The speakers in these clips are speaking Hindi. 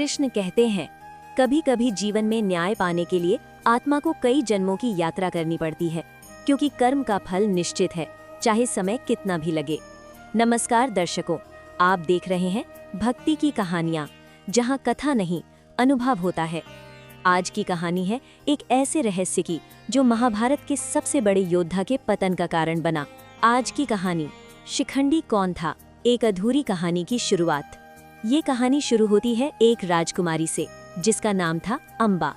कृष्ण कहते हैं, कभी कभी जीवन में न्याय पाने के लिए आत्मा को कई जन्मों की यात्रा करनी पड़ती है, क्योंकि कर्म का फल निश्चित है, चाहे समय कितना भी लगे। नमस्कार दर्शकों, आप देख रहे हैं भक्ति की कहानियां, जहां कथा नहीं अनुभव होता है। आज की कहानी है एक ऐसे रहस्य की जो महाभारत के सबसे बड़े योद्धा के पतन का कारण बना। आज की कहानी शिखंडी कौन था, एक अधूरी कहानी की शुरुआत। ये कहानी शुरू होती है एक राजकुमारी से जिसका नाम था अम्बा।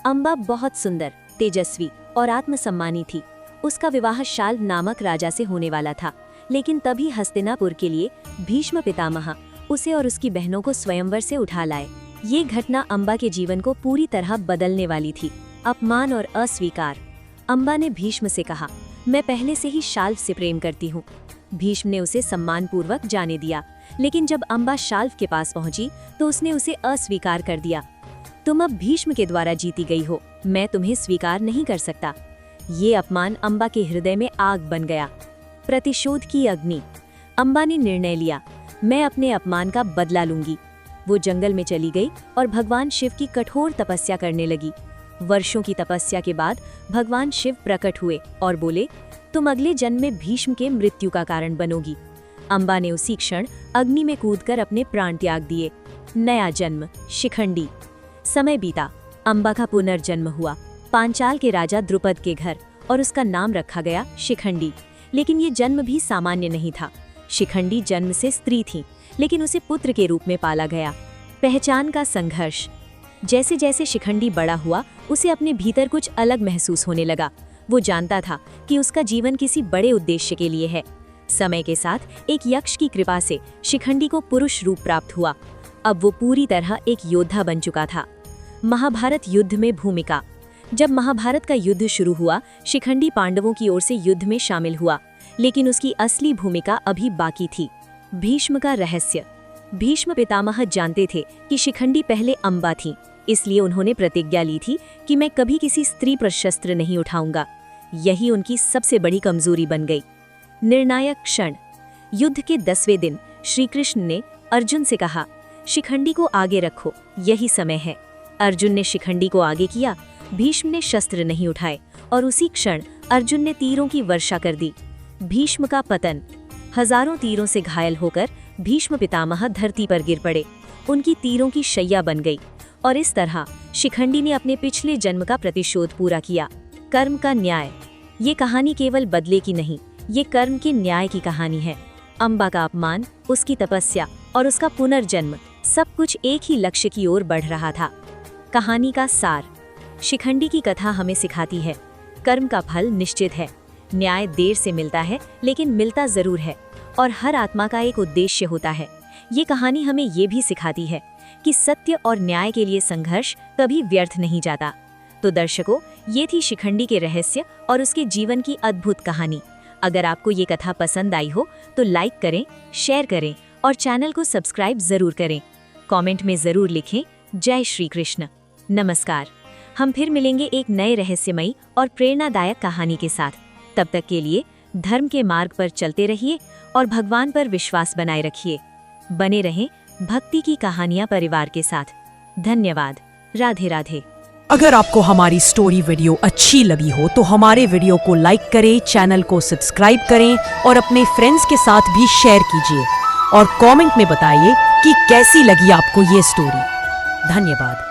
अम्बा बहुत सुंदर, तेजस्वी और आत्मसम्मानी थी। उसका विवाह शाल्व नामक राजा से होने वाला था, लेकिन तभी हस्तिनापुर के लिए भीष्म पितामह उसे और उसकी बहनों को स्वयंवर से उठा लाए। ये घटना अम्बा के जीवन को पूरी तरह बदलने वाली थी। अपमान और अस्वीकार। अम्बा ने भीष्म से कहा, मैं पहले से ही शाल्व से प्रेम करती हूँ। भीष्म ने उसे सम्मानपूर्वक जाने दिया, लेकिन जब अम्बा शाल्व के पास पहुंची तो उसने उसे अस्वीकार कर दिया। तुम अब भीष्म के द्वारा जीती गई हो, मैं तुम्हें स्वीकार नहीं कर सकता। ये अपमान अम्बा के हृदय में आग बन गया। प्रतिशोध की अग्नि। अम्बा ने निर्णय लिया, मैं अपने अपमान का बदला लूंगी। वो जंगल में चली गई और भगवान शिव की कठोर तपस्या करने लगी। वर्षों की तपस्या के बाद भगवान शिव प्रकट हुए और बोले, तुम अगले जन्म में भीष्म के मृत्यु का कारण बनोगी। अम्बा ने उसी क्षण अग्नि में कूदकर अपने प्राण त्याग दिए। नया जन्म, शिखंडी। समय बीता, अम्बा का पुनर्जन्म हुआ पांचाल के राजा द्रुपद के घर, और उसका नाम रखा गया शिखंडी। लेकिन ये जन्म भी सामान्य नहीं था। शिखंडी जन्म से स्त्री थी, लेकिन उसे पुत्र के रूप में पाला गया। पहचान का संघर्ष। जैसे जैसे शिखंडी बड़ा हुआ, उसे अपने भीतर कुछ अलग महसूस होने लगा। वो जानता था कि उसका जीवन किसी बड़े उद्देश्य के लिए है। समय के साथ एक यक्ष की कृपा से शिखंडी को पुरुष रूप प्राप्त हुआ। अब वो पूरी तरह एक योद्धा बन चुका था। महाभारत युद्ध में भूमिका। जब महाभारत का युद्ध शुरू हुआ, शिखंडी पांडवों की ओर से युद्ध में शामिल हुआ, लेकिन उसकी असली भूमिका अभी बाकी थी। भीष्म का रहस्य। भीष्म पितामह जानते थे कि शिखंडी पहले अम्बा थी, इसलिए उन्होंने प्रतिज्ञा ली थी कि मैं कभी किसी स्त्री पर शस्त्र नहीं उठाऊंगा। यही उनकी सबसे बड़ी कमजोरी बन गई। निर्णायक क्षण। युद्ध के 10वें दिन श्री कृष्ण ने अर्जुन से कहा, शिखंडी को आगे रखो, यही समय है। अर्जुन ने शिखंडी को आगे किया। भीष्म ने शस्त्र नहीं उठाए और उसी क्षण अर्जुन ने तीरों की वर्षा कर दी। भीष्म का पतन। हजारों तीरों से घायल होकर भीष्म पितामह धरती पर गिर पड़े। उनकी तीरों की शैया बन गई, और इस तरह शिखंडी ने अपने पिछले जन्म का प्रतिशोध पूरा किया। कर्म का न्याय। ये कहानी केवल बदले की नहीं, ये कर्म के न्याय की कहानी है। अम्बा का अपमान, उसकी तपस्या और उसका पुनर्जन्म, सब कुछ एक ही लक्ष्य की ओर बढ़ रहा था। कहानी का सार। शिखंडी की कथा हमें सिखाती है, कर्म का फल निश्चित है। न्याय देर से मिलता है, लेकिन मिलता जरूर है, और हर आत्मा का एक उद्देश्य होता है। ये कहानी हमें ये भी सिखाती है कि सत्य और न्याय के लिए संघर्ष कभी व्यर्थ नहीं जाता। तो दर्शकों, ये थी शिखंडी के रहस्य और उसके जीवन की अद्भुत कहानी। अगर आपको ये कथा पसंद आई हो तो लाइक करें, शेयर करें और चैनल को सब्सक्राइब जरूर करें। कमेंट में जरूर लिखें, जय श्री कृष्ण। नमस्कार। हम फिर मिलेंगे एक नए रहस्यमयी और प्रेरणादायक कहानी के साथ। तब तक के लिए धर्म के मार्ग पर चलते रहिए और भगवान पर विश्वास बनाए रखिए। बने रहें भक्ति की कहानियां परिवार के साथ। धन्यवाद। राधे राधे। अगर आपको हमारी स्टोरी वीडियो अच्छी लगी हो तो हमारे वीडियो को लाइक करें, चैनल को सब्सक्राइब करें और अपने फ्रेंड्स के साथ भी शेयर कीजिए। और कमेंट में बताइए कि कैसी लगी आपको ये स्टोरी। धन्यवाद।